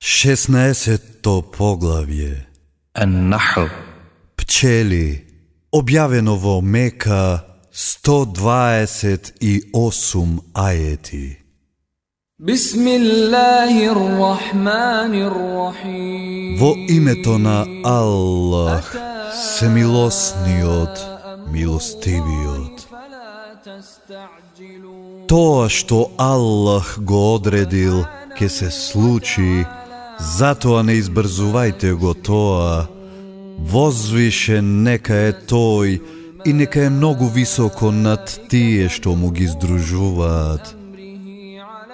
16. poglavlje An-Nahl. Pčeli. Objavljeno vo Meka 128 ajeti. Bismillahirrahmanirrahim. Vo ime to na Allah, semilosni od, milostivi od. To što Allah go odredil, ke se sluči, zato a ne izbrzuvajte go toa. Vozvišen neka je toj i neka je mnogo visoko nad tije što mu gi združuvat.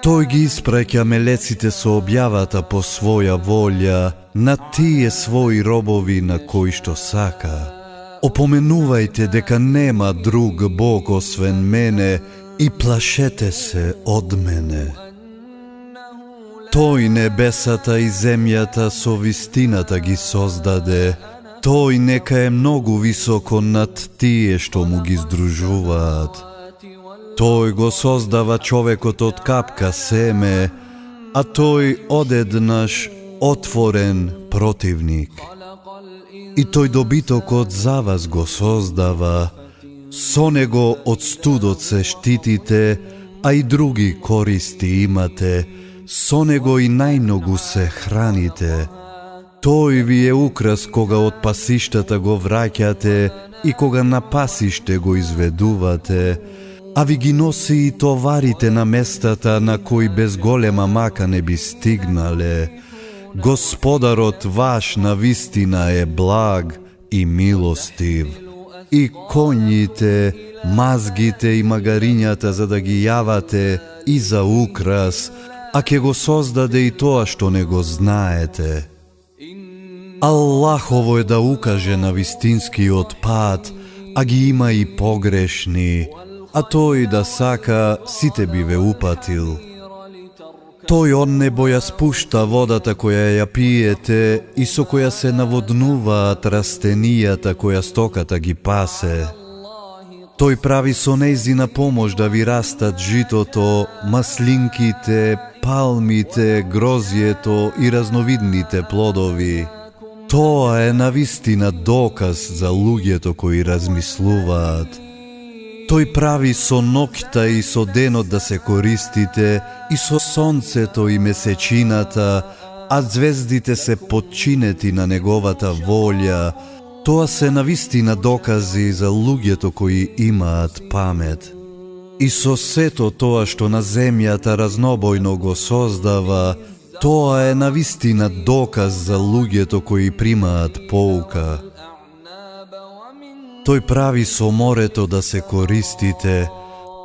Toj gi ispraća melecite so objavata po svoja volja, na tije svoji robovi na koji što saka. Opomenuvajte deka nema drug Bog osven mene i plašete se od mene. Toj nebesata i zemljata so vistinata gi sozdade, toj neka je mnogo visoko nad tije što mu gi združuvat. Toj go sozdava čovekot od kapka seme, a toj odednaš otvoren protivnik. I toj dobitok od zavaz go sozdava, sonego od studot se štitite, a i drugi koristi imate, sonego i najmnogu se hranite. Toj vi je ukras koga od pasištata go vraćate i koga na pasište go izveduvate, a vi gi nosi i tovarite na mestata na koji bez golema maka ne bi stignale. Gospodarot vaš na vistina je blag i milostiv. I konjite, mazgite i magarinjata za da gi javate i za ukras, a ke go sozdade i to što nego znajete. Allahovo je da ukaže na vistinski otpad, a gi ima i pogrešni, a to i da saka si tebi ve upatil. Toj on neboja spušta vodata koja ja pijete i so koja se navodnuva rastenijata koja stokata gi pase. Toj pravi so neizina pomoć da vi rastat žitoto, maslinkite, palmite, grozjeto i raznovidnite plodovi. To je navistina dokaz za lugjeto koji razmisluvat. Toj pravi so nokta i so denot da se koristite, i so sonceto i mesečinata, a zvezdite se podčineti na negovata volja. Toa se navistina dokazi za lugjeto koji imat pamet. I so seto toa što na zemljata raznobojno go sozdava, toa je navistina dokaz za lugjeto koji primat pouka. Toj pravi so moreto da se koristite,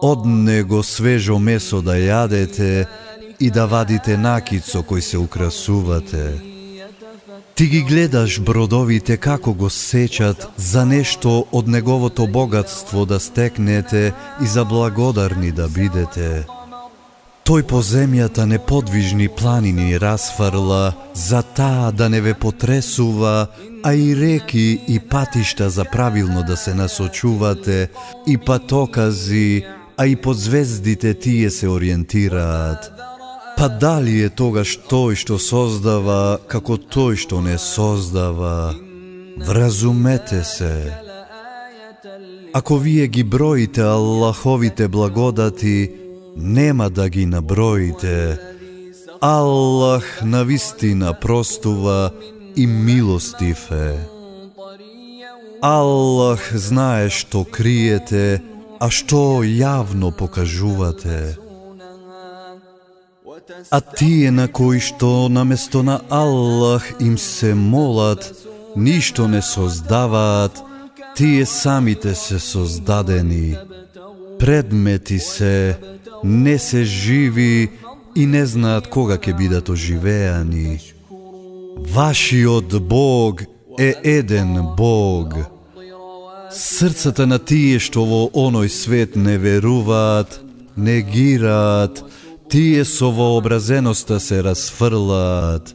od nego svežo meso da jadete i da vadite nakico koji se ukrasuvate. Ti gi gledaš brodovite kako go sečat za nešto od negovoto bogatstvo da steknete i za blagodarni da bidete. Toj po zemljata nepodvižni planini rasfarla, za ta da ne ve potresuva, a i reki i patišta za pravilno da se nas očuvate, i patokazi, a i pod zvezdite tije se orijentirat. Pa da li je toga štoj što sozdava, kako toj što ne sozdava? Vrazumete se. Ako vije gi brojite Allahovite blagodati, nema da gi nabrojite. Allah na vistina prostuva i milostife. Allah znaje što krijete, a što javno pokažuvate. A tije na koji što namesto na Allah im se molat, ništo ne sozdavat, tije samite se sozdadeni. Predmeti se, ne se živi i ne znat koga ke bidat oživejani. Vaši od Bog je eden Bog. Srcata na tije što vo onoj svet ne veruvat, negirat, tije so vo obrazenosta se rasfrlat.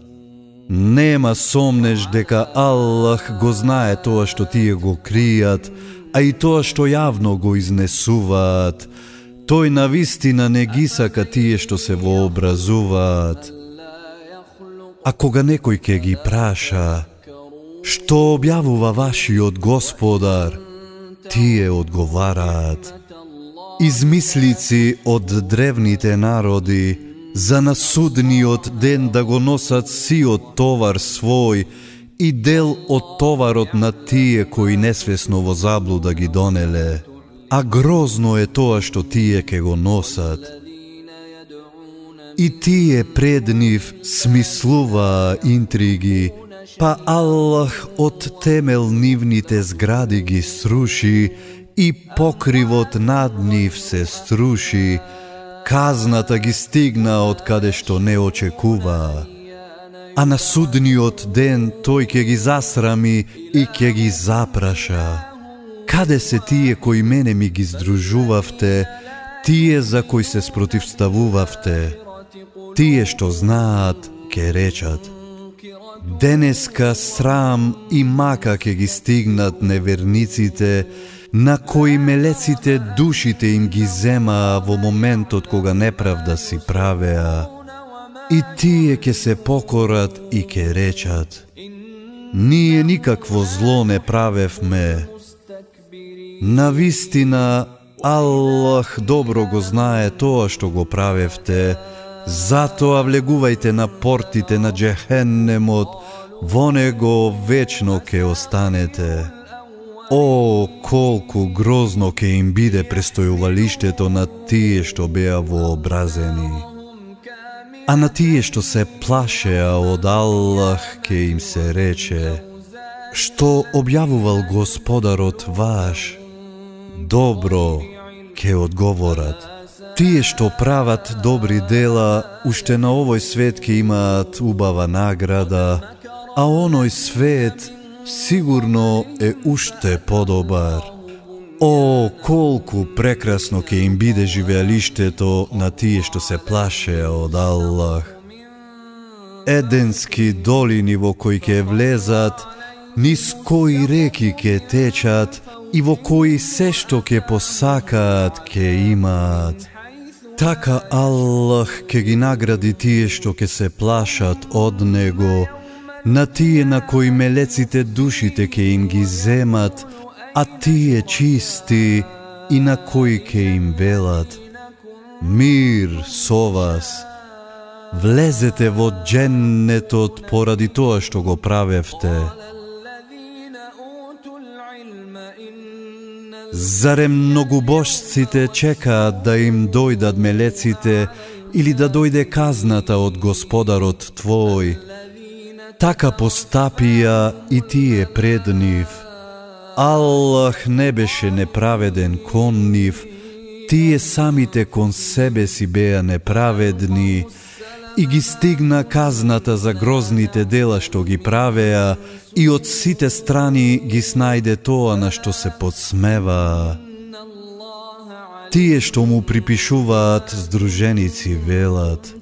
Nema somneš deka Allah go znaje to što tije go krijat, a i to što javno go iznesuvat. Toj navistina ne gisaka tije što se vo obrazuvat. А кога некој ќе ги праша, што објавува вашиот Господар, тие одговараат: измислици од древните народи, за на судниот ден да го носат сиот товар свој и дел од товарот на тие кои несвесно во заблуда ги донеле. А грозно е тоа што тие ке го носат. И тие пред нив смислуваа интриги, па Аллах од темел нивните згради ги сруши и покривот над нив се струши, казната ги стигна од каде што не очекуваа. А на судниот ден тој ќе ги засрами и ќе ги запраша: каде се тие кои мене ми ги здружувавте, тие за кои се спротивставувавте? Тие што знаат ќе речат: денеска срам и мака ќе ги стигнат неверниците, на кои мелеците душите им ги земаа во моментот кога неправда си правеа. И тие ќе се покорат и ќе речат: ние никакво зло не правевме. Навистина, Аллах добро го знае тоа што го правевте, затоа влегувајте на портите на Джехеннемот, во него вечно ќе останете. О, колку грозно ќе им биде престојувалиштето на тие што беа вообразени. А на тие што се плашеа од Аллах ќе им се рече: што објавувал Господарот ваш? Добро, ќе одговорат. Тие што прават добри дела, уште на овој свет ќе имаат убава награда, а оној свет сигурно е уште подобар. О, колку прекрасно ќе им биде живеалиштето на тие што се плашеа од Аллах. Еденски долини во кои ќе влезат, низ кои реки ќе течат и во кои се што ќе посакаат ќе имаат. Така Аллах ќе ги награди тие што ќе се плашат од Него, на тие на кои мелеците душите ќе им ги земат, а тие чисти и на кои ќе им велат: мир со вас, влезете во дженнетот поради тоа што го правевте. Зарем многубожците чекаат да им дојдат мелеците или да дојде казната од Господарот твој? Така постапија и тие пред нив. Аллах не беше неправеден кон нив, тие самите кон себе си беа неправедни, и ги стигна казната за грозните дела што ги правеа, и од сите страни ги снајде тоа на што се подсмеваа. Тие што му припишуваат здруженици велат: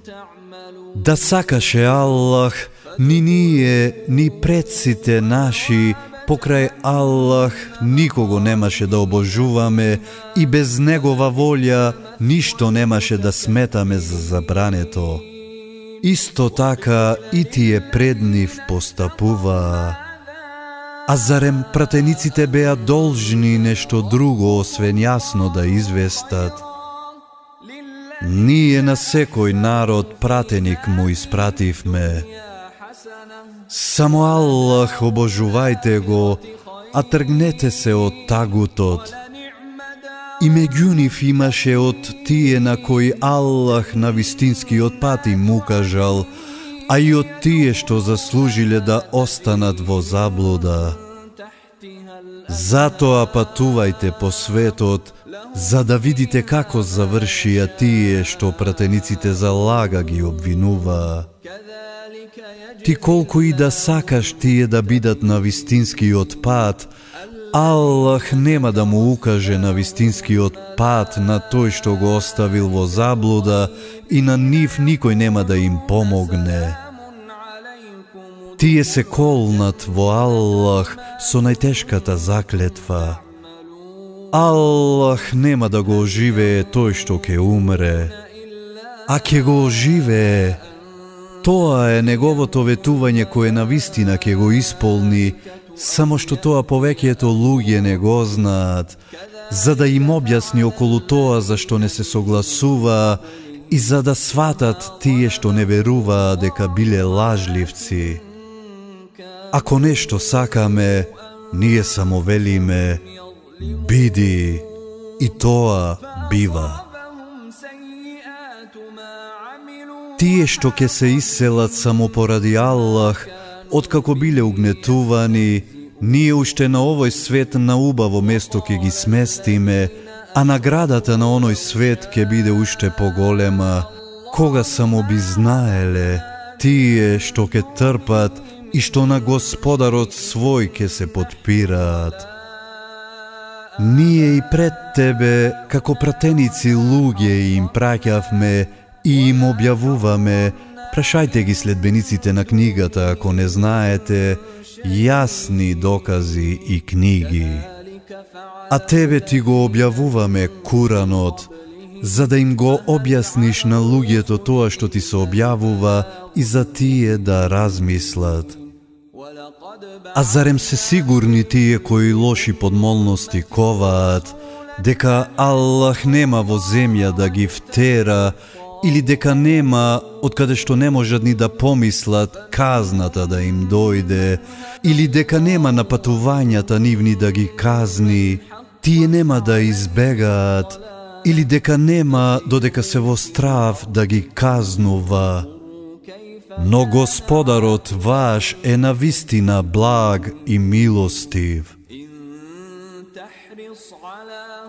да сакаше Аллах, ни ние, ни предците наши, покрај Аллах никого немаше да обожуваме и без Негова волја ништо немаше да сметаме за забрането. Исто така и тие пред нив постапуваа. А зарем пратениците беа должни нешто друго освен јасно да известат? Ние на секој народ пратеник му испративме. Само Аллах обожувајте го, а тргнете се од тагутот. И меѓу нив имаше од тие на кои Аллах на вистинскиот пат им укажал, а и од тие што заслужиле да останат во заблуда. Затоа патувајте по светот, за да видите како завршија тие што пратениците за лага ги обвинуваа. Ти колку и да сакаш тие да бидат на вистинскиот пат, Аллах нема да му укаже на вистинскиот пат на тој што го оставил во заблуда и на нив никој нема да им помогне. Тие се колнат во Аллах со најтешката заклетва. Аллах нема да го оживее тој што ќе умре, а ќе го оживее Тоа е неговото ветување кое навистина ќе го исполни, само што тоа повеќето луѓе не го знаат, за да им објасни околу тоа зашто не се согласува и за да сватат тие што не веруваа дека биле лажливци. Ако нешто сакаме, ние само велиме биди и тоа бива. Тие што ќе се исселат само поради Аллах, откако биле угнетувани, ние уште на овој свет на убаво место ќе ги сместиме, а наградата на оној свет ќе биде уште поголема, кога само би знаеле тие што ќе трпат и што на Господарот свој ќе се подпираат. Ние и пред тебе, како пратеници луѓе им праќавме и им објавуваме, прашајте ги следбениците на книгата ако не знаете, јасни докази и книги. А тебе ти го објавуваме Куранот, за да им го објасниш на луѓето тоа што ти се објавува и за тие да размислат. А зарем се сигурни тие кои лоши подмолности коваат, дека Аллах нема во земја да ги втера, или дека нема откаде што не можат ни да помислат казната да им дојде, или дека нема на патувањата нивни да ги казни, тие нема да избегаат, или дека нема додека се во страв да ги казнува. Но Господарот ваш е навистина благ и милостив.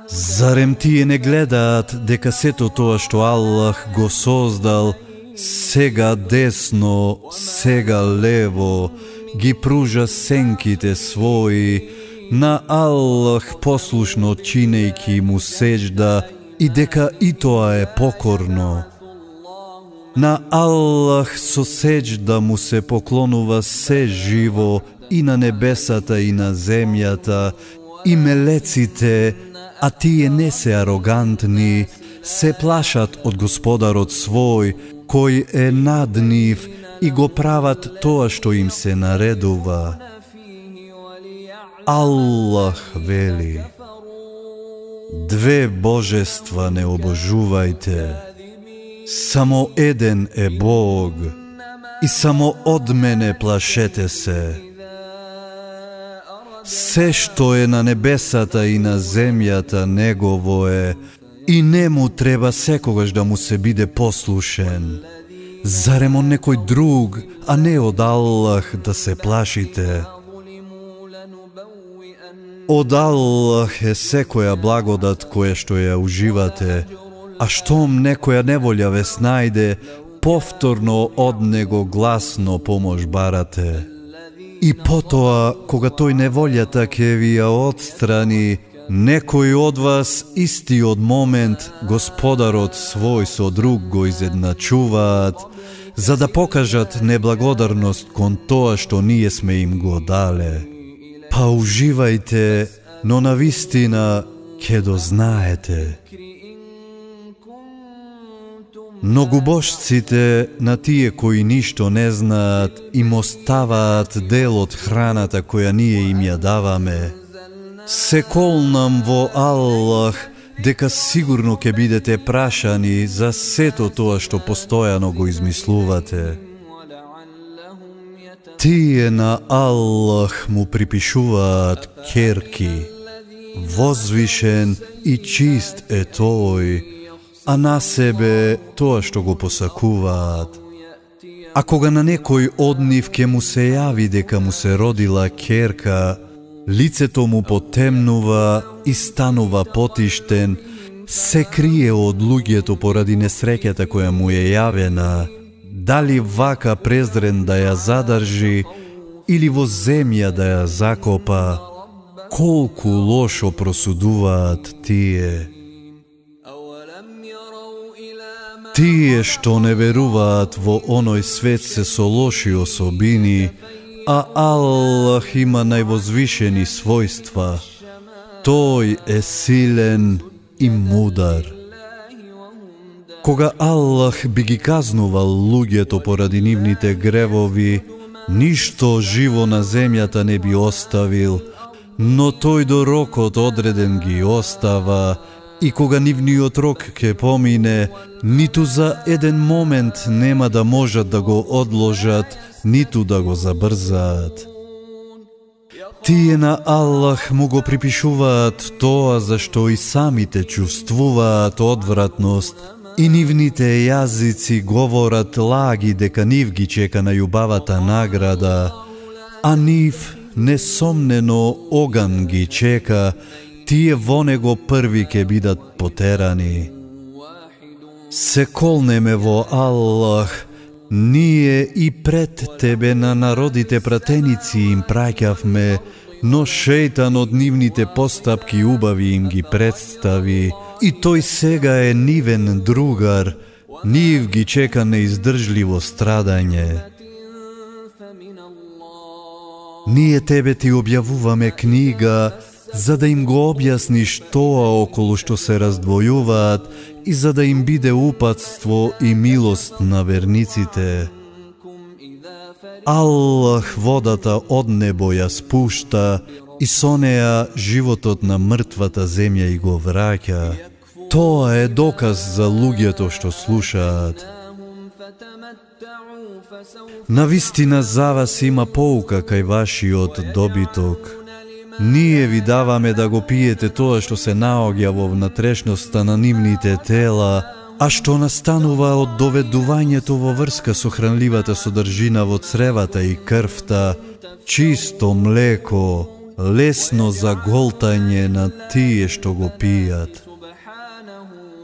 Зарем тие не гледаат дека сето тоа што Аллах го создал, сега десно, сега лево, ги пружа сенките своји, на Аллах послушно чинејќи му сеџда, и дека и тоа е покорно. На Аллах со сеџда му се поклонува се живо и на небесата и на земјата, и мелеците, а тие не се арогантни, се плашат од Господарот свој, кој е над нив, и го прават тоа што им се наредува. Аллах вели: две божества не обожувајте, само еден е Бог, и само од мене плашете се. Се што е на небесата и на земјата негово е, и не му треба секогаш да му се биде послушен. Зарем од некој друг, а не од Аллах да се плашите? Од Аллах е секоја благодат која што ја уживате, а штом некоја неволја ве снајде, повторно од него гласно помош барате. И потоа, кога тој неволјата ќе ви ја отстрани, некој од вас истиот момент Господарот свој со друг го изедначуваат, за да покажат неблагодарност кон тоа што ние сме им го дале. Па уживајте, но навистина ќе дознаете. Многубожците на тие кои ништо не знаат им оставаат дел од храната која ние им ја даваме. Се колнам во Аллах дека сигурно ќе бидете прашани за сето тоа што постојано го измислувате. Тие на Аллах му припишуваат керки. Возвишен и чист е тој, а на себе тоа што го посакуваат. А кога на некој од нив ќе му се јави дека му се родила керка, лицето му потемнува и станува потиштен, се крие од луѓето поради несреќата која му е јавена, дали вака презрен да ја задржи или во земја да ја закопа, колку лошо просудуваат тие. Тие што не веруваат во оној свет се со лоши особини, а Аллах има највозвишени својства. Тој е силен и мудар. Кога Аллах би ги казнувал луѓето поради нивните гревови, ништо живо на земјата не би оставил, но тој до рокот одреден ги остава, и кога нивниот рок ќе помине, ниту за еден момент нема да можат да го одложат, ниту да го забрзаат. Тие на Аллах му го припишуваат тоа зашто и самите чувствуваат одвратност, и нивните јазици говорат лаги дека нив ги чека најубавата награда, а нив несомнено оган ги чека, тие во него први ќе бидат потерани. Се колнеме во Аллах, ние и пред тебе на народите пратеници им праќавме, но шејтан од нивните постапки убави им ги представи, и тој сега е нивен другар, нив ги чека неиздржливо страдање. Ние тебе ти објавуваме книга, за да им го објасниш тоа околу што се раздвојуваат и за да им биде упатство и милост на верниците. Аллах водата од небо ја спушта и со неа животот на мртвата земја и го враќа. Тоа е доказ за луѓето што слушаат. Навистина за вас има поука кај вашиот добиток. Ние ви даваме да го пиете тоа што се наоѓа во внатрешноста на нивните тела, а што настанува од доведувањето во врска со хранливата содржина во цревата и крвта, чисто млеко, лесно за голтање на тие што го пијат.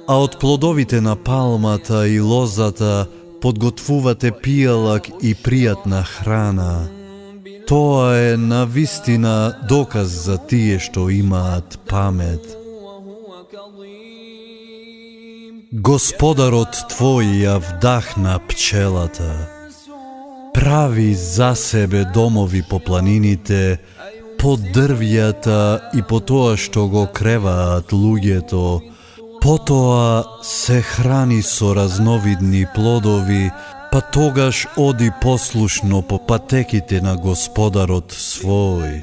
А од плодовите на палмата и лозата подготвувате пијалак и пријатна храна. Тоа е навистина доказ за тие што имаат памет. Господарот твој ја вдахна пчелата. Прави за себе домови по планините, по дрвјата и по тоа што го креваат луѓето. Потоа се храни со разновидни плодови, па тогаш оди послушно по патеките на Господарот свој.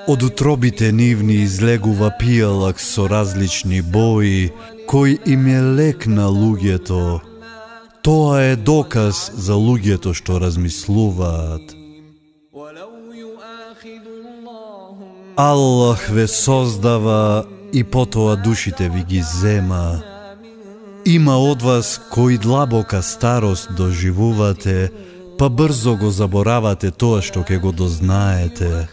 Од утробите нивни излегува пијалак со различни бои, кој им е лек на луѓето. Тоа е доказ за луѓето што размислуваат. Аллах ве создава и потоа душите ви ги зема. Има од вас кои длабока старост доживувате, па брзо го заборавате тоа што ќе го дознаете.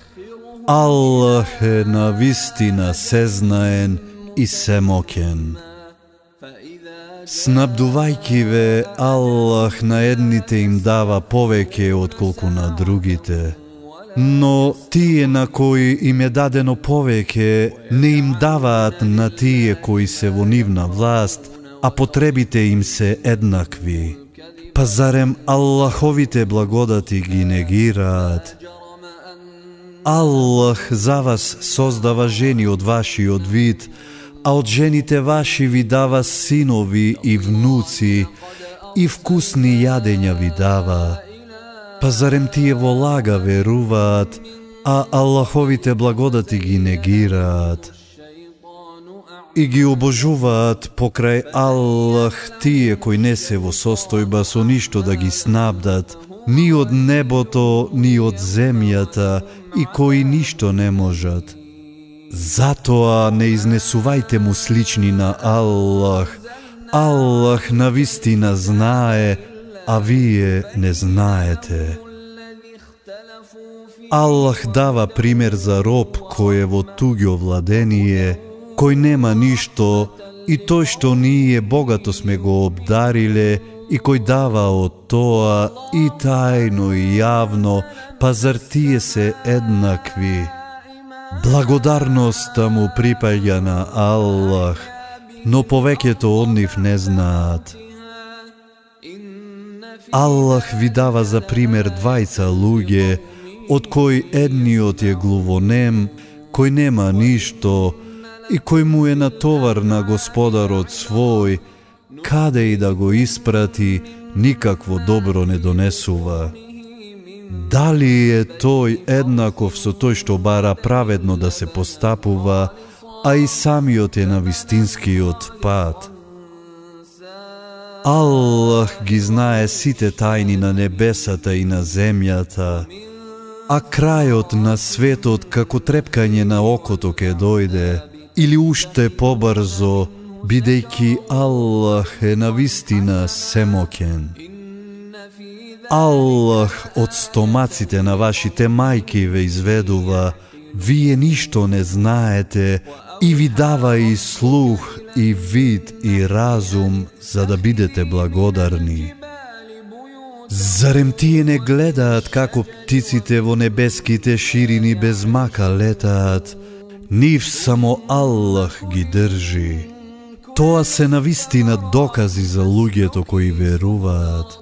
Аллах е навистина сезнаен и семоќен. Снабдувајќи ве, Аллах на едните им дава повеќе отколку на другите. Но тие на кои им е дадено повеќе, не им даваат на тие кои се во нивна власт, а потребите им се еднакви. Па зарем Аллаховите благодати ги негираат? Аллах за вас создава жени од вашиот вид, а од жените ваши ви дава синови и внуци, и вкусни јадења ви дава. Па зарем тие во лага веруваат, а Аллаховите благодати ги негираат? И ги обожуваат покрај Аллах тие кои не се во состојба со ништо да ги снабдат, ни од небото, ни од земјата, и кои ништо не можат. Затоа не изнесувајте му слични на Аллах. Аллах навистина знае, а вие не знаете. Аллах дава пример за роб кој е во туѓо владение, кој нема ништо, и тој што ние богато сме го обдариле, и кој дава од тоа и тајно и јавно, па зар тие се еднакви? Благодарноста му припаѓа на Аллах, но повеќето од нив не знаат. Аллах ви дава за пример двајца луѓе, од кои едниот е глувонем, кој нема ништо, и кој му е натовар на Господарот свој, каде и да го испрати, никакво добро не донесува. Дали е тој еднаков со тој што бара праведно да се постапува, а и самиот е на вистинскиот пат? Аллах ги знае сите тајни на небесата и на земјата, а крајот на светот како трепкање на окото ке дојде, или уште побрзо, бидејќи Аллах е навистина семоќен. Аллах од стомаците на вашите мајки ве изведува, вие ништо не знаете, и ви дава и слух, и вид, и разум, за да бидете благодарни. Зарем тие не гледаат како птиците во небеските ширини без мака летаат, нив само Аллах ги држи. Тоа се навистина докази за луѓето кои веруваат.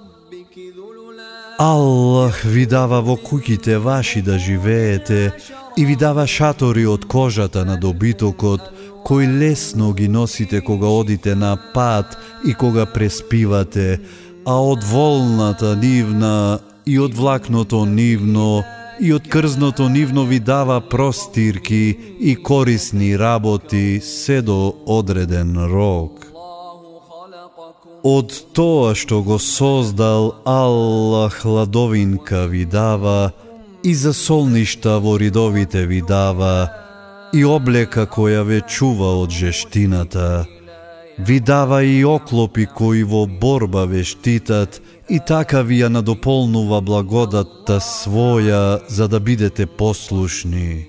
Аллах ви дава во куќите ваши да живеете и ви дава шатори од кожата на добитокот, кои лесно ги носите кога одите на пат и кога преспивате, а од волната нивна и од влакното нивно и од крзното нивно ви дава простирки и корисни работи се до одреден рок. Од тоа што го создал Аллах ладовинка ви дава, и за солништа во ридовите ви дава, и облека која ве чува од жештината. Ви дава и оклопи кои во борба ве штитат, и така ви ја надополнува благодатта своја, за да бидете послушни.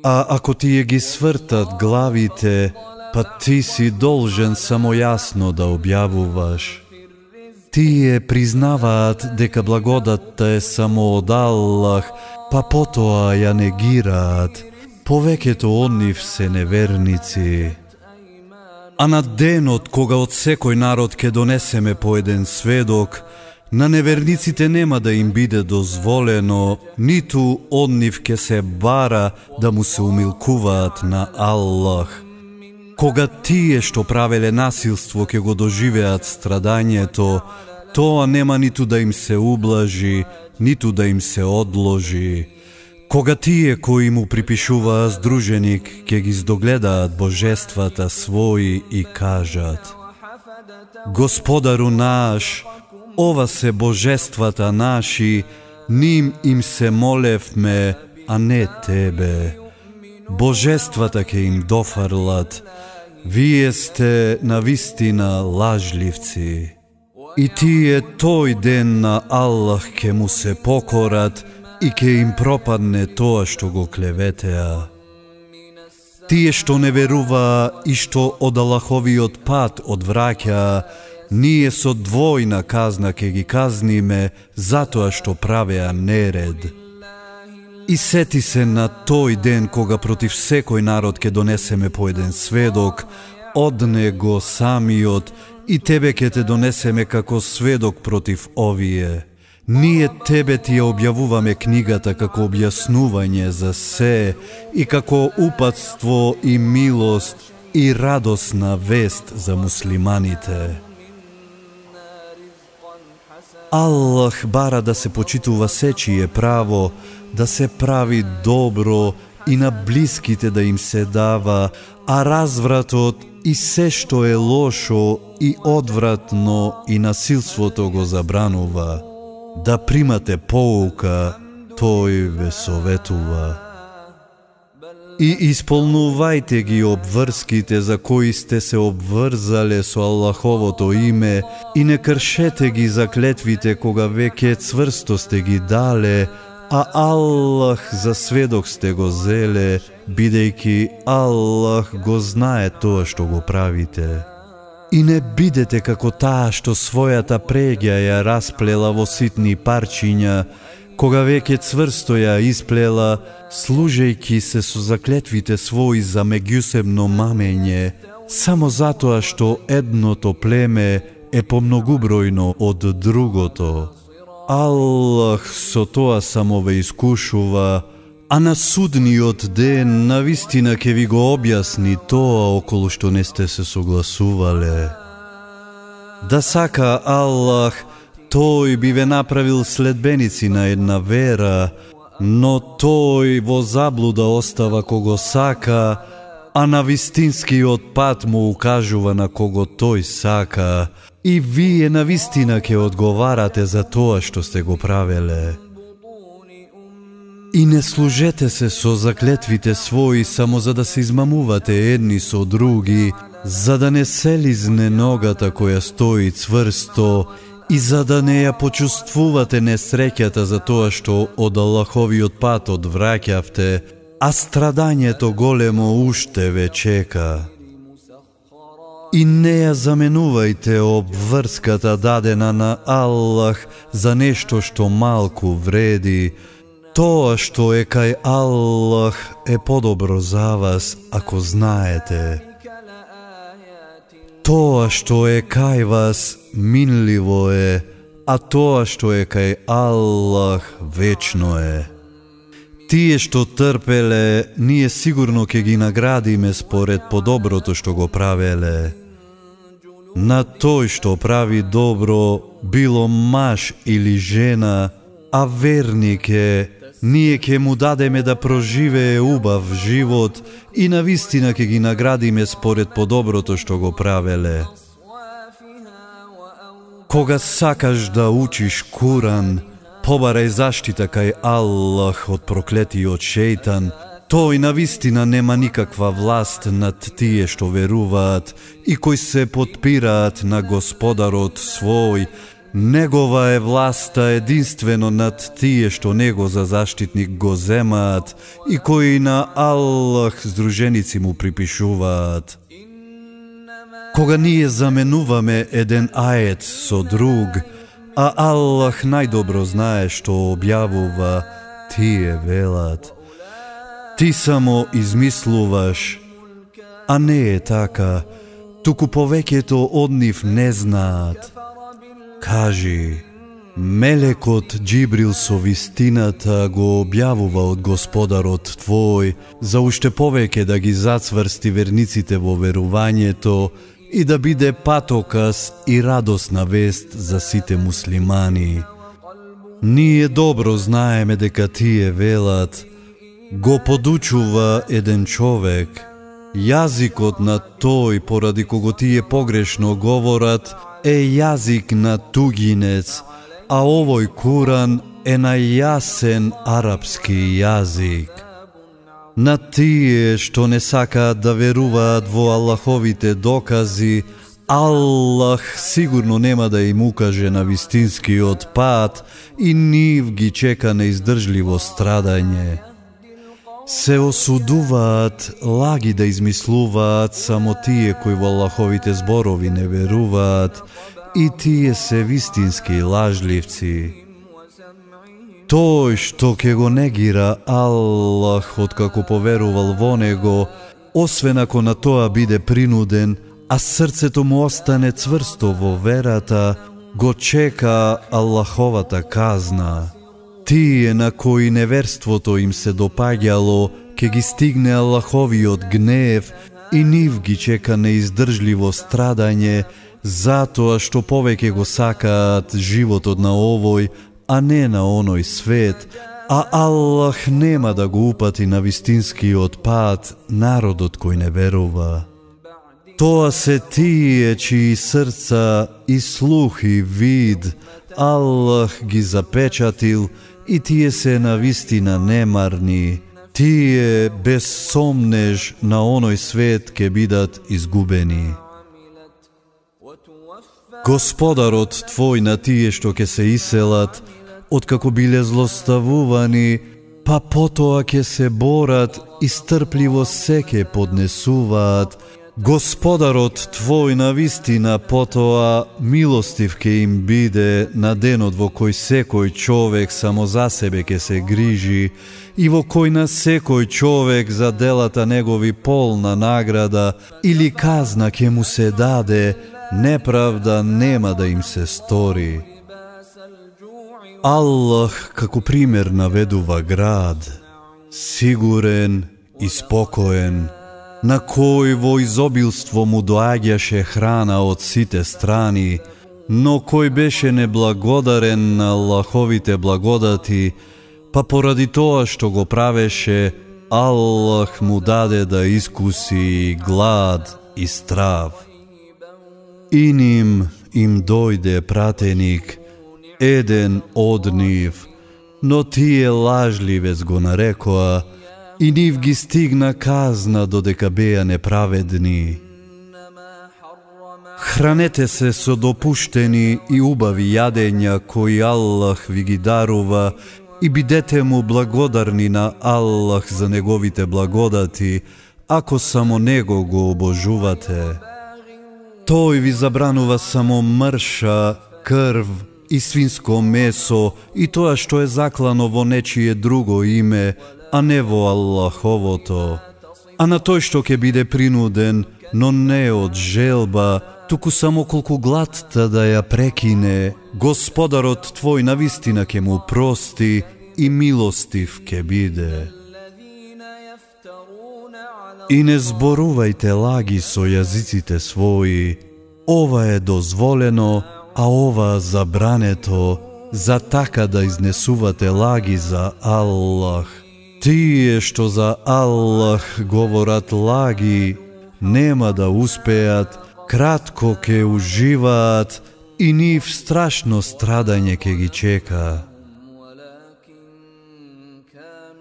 А ако тие ги свртат главите, па ти си должен само јасно да објавуваш. Тие признаваат дека благодатта е само од Аллах, па потоа ја негираат. Повеќето од нив се неверници. А на денот кога од секој народ ке донесеме по еден сведок, на неверниците нема да им биде дозволено, ниту од нив ке се бара да му се умилкуваат на Аллах. Кога тие што правеле насилство ке го доживеат страдањето, тоа нема ниту да им се ублажи, ниту да им се одложи. Кога тие кои му припишуваа здруженик ке ги здогледаат божествата своји и кажат: Господару наш, ова се божествата наши, ним им се молевме, а не тебе. Божествата ке им дофрлат, вие сте навистина лажливци. И тие тој ден на Аллах ке му се покорат и ке им пропадне тоа што го клеветеа. Тие што не веруваа и што од Аллаховиот пат одвраќаа, ние со двојна казна ке ги казниме затоа што правеа неред. И сети се на тој ден кога против секој народ ке донесеме по еден сведок, од него самиот, и тебе ке те донесеме како сведок против овие. Ние тебе ти ја објавуваме книгата како објаснување за се и како упатство и милост и радосна вест за муслиманите. Аллах бара да се почитува сечие право, да се прави добро и на блиските да им се дава, а развратот и се што е лошо и одвратно и насилството го забранува. Да примате поука, тој ве советува. И исполнувајте ги обврските за кои сте се обврзале со Аллаховото име и не кршете ги заклетвите кога веќе цврсто сте ги дале, а Аллах за сведок сте го зеле, бидејќи Аллах го знае тоа што го правите. И не бидете како таа што својата преѓа ја расплела во ситни парчиња, кога веќе цврсто ја исплела, служејќи се со заклетвите своји за меѓусебно мамење, само затоа што едното племе е помногубројно од другото. Аллах со тоа само ве искушува, а на судниот ден навистина ке ви го објасни тоа околу што не сте се согласувале. Да сака Аллах, тој би ве направил следбеници на една вера, но тој во заблуда остава кого сака, а на вистинскиот пат му укажува на кого тој сака. И вие на вистина ќе одговарате за тоа што сте го правеле. И не служете се со заклетвите своји само за да се измамувате едни со други, за да не се лизне ногата која стои цврсто и за да не ја почувствувате несреќата за тоа што од Аллаховиот пат одвраќавте, а страдањето големо уште ве чека. И не ја заменувајте обврската дадена на Аллах за нешто што малку вреди. Тоа што е кај Аллах е подобро за вас ако знаете. Тоа што е кај вас минливо е, а тоа што е кај Аллах вечно е. Тие што трпеле, ние сигурно ќе ги наградиме според подоброто што го правеле. На тој што прави добро, било маж или жена, а верник е, ние ќе му дадеме да проживее убав живот и навистина ќе ги наградиме според подоброто што го правеле. Кога сакаш да учиш Куран, побарај заштита кај Аллах од проклетиот шејтан. Тој навистина нема никаква власт над тие што веруваат и кои се потпираат на Господарот свој. Негова е власта единствено над тие што него за заштитник го земаат и кои на Аллах здруженици му припишуваат. Кога ние заменуваме еден ает со друг, а Аллах најдобро знае што објавува, тие велат: ти само измислуваш, а не е така, туку повеќето од нив не знаат. Кажи, мелекот Џибрил со вистината го објавува од Господарот твој, за уште повеќе да ги зацврсти верниците во верувањето и да биде патокас и радосна вест за сите муслимани. Ние добро знаеме дека тие велат: го подучува еден човек, јазикот на тој поради кого тие погрешно говорат е јазик на тугинец, а овој Куран е на јасен арапски јазик. На тие што не сакаат да веруваат во Аллаховите докази, Аллах сигурно нема да им укаже на вистинскиот пат и нив ги чека неиздржливо страдање. Се осудуваат лаги да измислуваат само тие кои во Аллаховите зборови не веруваат и тие се вистински лажливци. Тој што ќе го негира Аллах откако поверувал во него, освен ако на тоа биде принуден, а срцето му остане цврсто во верата, го чека Аллаховата казна. Тие на кои неверството им се допаѓало, ќе ги стигне Аллаховиот гнев и нив ги чека неиздржливо страдање, затоа што повеќе го сакаат животот на овој, а не на оној свет, а Аллах нема да го упати на вистинскиот пат народот кој не верува. Тоа се тие чии срца и слух и вид Аллах ги запечатил и тие се навистина немарни. Тие без сомнеж на оној свет ќе бидат изгубени. Господарот твој на тие што ќе се иселат, откако биле злоставувани, па потоа ќе се борат и стрпливо се ќе поднесуваат. Господарот твој навистина потоа милостив ќе им биде на денот во кој секој човек само за себе ќе се грижи и во кој на секој човек за делата негови полна награда или казна ќе му се даде, неправда нема да им се стори. Аллах како пример наведува град, сигурен и спокоен, на кој во изобилство му доаѓаше храна од сите страни, Но кој беше неблагодарен на Аллаховите благодати, па поради тоа што го правеше, Аллах му даде да искуси глад и страв. И им дојде пратеник, еден од нив, но тие лажливец го нарекоа, и нив ги стигна казна додека беа неправедни. Хранете се со допуштени и убави јадења кои Аллах ви ги дарува и бидете му благодарни на Аллах за неговите благодати, ако само него го обожувате. Тој ви забранува само мрша, крв и свинско месо и тоа што е заклано во нечие друго име, а не во Аллаховото. А на тој што ќе биде принуден, но не од желба, туку само колку гладта да ја прекине, Господарот твој навистина ќе му прости и милостив ќе биде. И не зборувајте лаги со јазиците своји, ова е дозволено, а ова забрането, за така да изнесувате лаги за Аллах. Тие што за Аллах говорат лаги, нема да успеат, кратко ќе уживаат и нив страшно страдање ќе ги чека.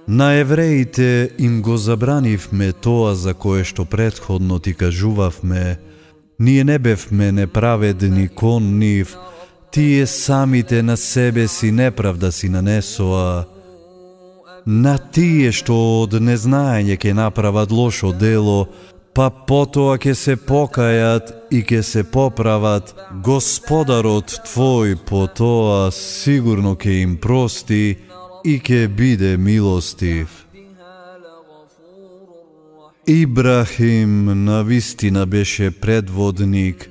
На евреите им го забранивме тоа за кое што претходно ти кажувавме. Ние не бевме неправедни кон нив, тие самите на себе си неправда си нанесоа. На тие што од незнаење ќе направат лошо дело, па потоа ќе се покајат и ќе се поправат, Господарот твој по тоа сигурно ќе им прости и ќе биде милостив. Ибрахим навистина беше предводник,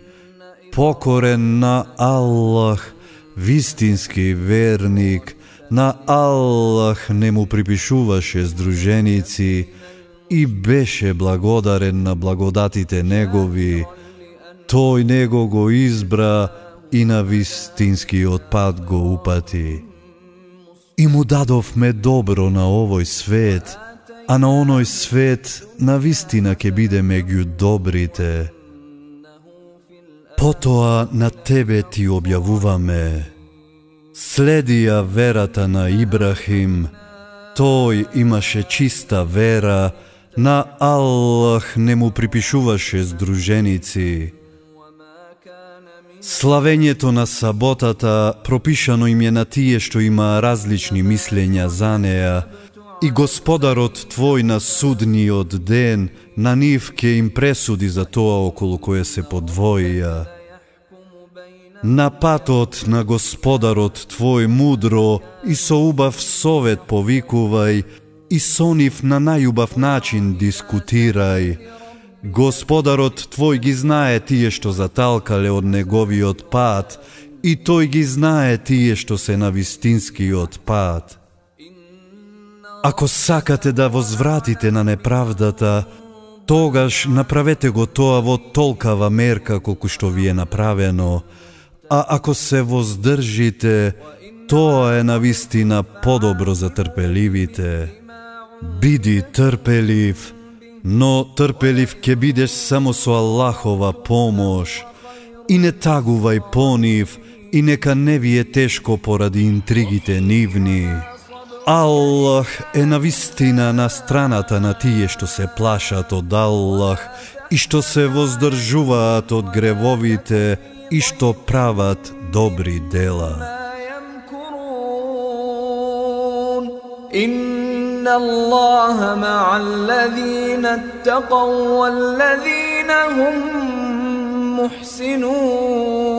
покорен на Аллах, вистински верник, на Аллах не му припишуваше здруженици и беше благодарен на благодатите негови. Тој него го избра и на вистинскиот пат го упати. И му дадовме добро на овој свет, а на оној свет навистина ќе биде меѓу добрите. Потоа на тебе ти објавуваме. Следи ја верата на Ибрахим, тој имаше чиста вера, на Аллах не му припишуваше здруженици. Славењето на саботата пропишано им е на тие што има различни мислења за неа, и Господарот твој на судниот ден на нив ќе им пресуди за тоа околу кое се подвоија. На патот на Господарот твој мудро и со убав совет повикувај и со нив на најубав начин дискутирај. Господарот твој ги знае тие што заталкале од неговиот пат и тој ги знае тие што се на вистинскиот пат. Ако сакате да возвратите на неправдата, тогаш направете го тоа во толкава мерка колку што ви е направено, а ако се воздржите, тоа е навистина подобро за трпеливите. Биди трпелив, но трпелив ќе бидеш само со Аллахова помош. И не тагувај по нив, и нека не ви е тешко поради интригите нивни. Аллах е навистина на страната на тие што се плашат од Аллах и што се воздржуваат од гревовите и што прават добри дела. إن الله مع الذين اتقوا والذين هم محسنون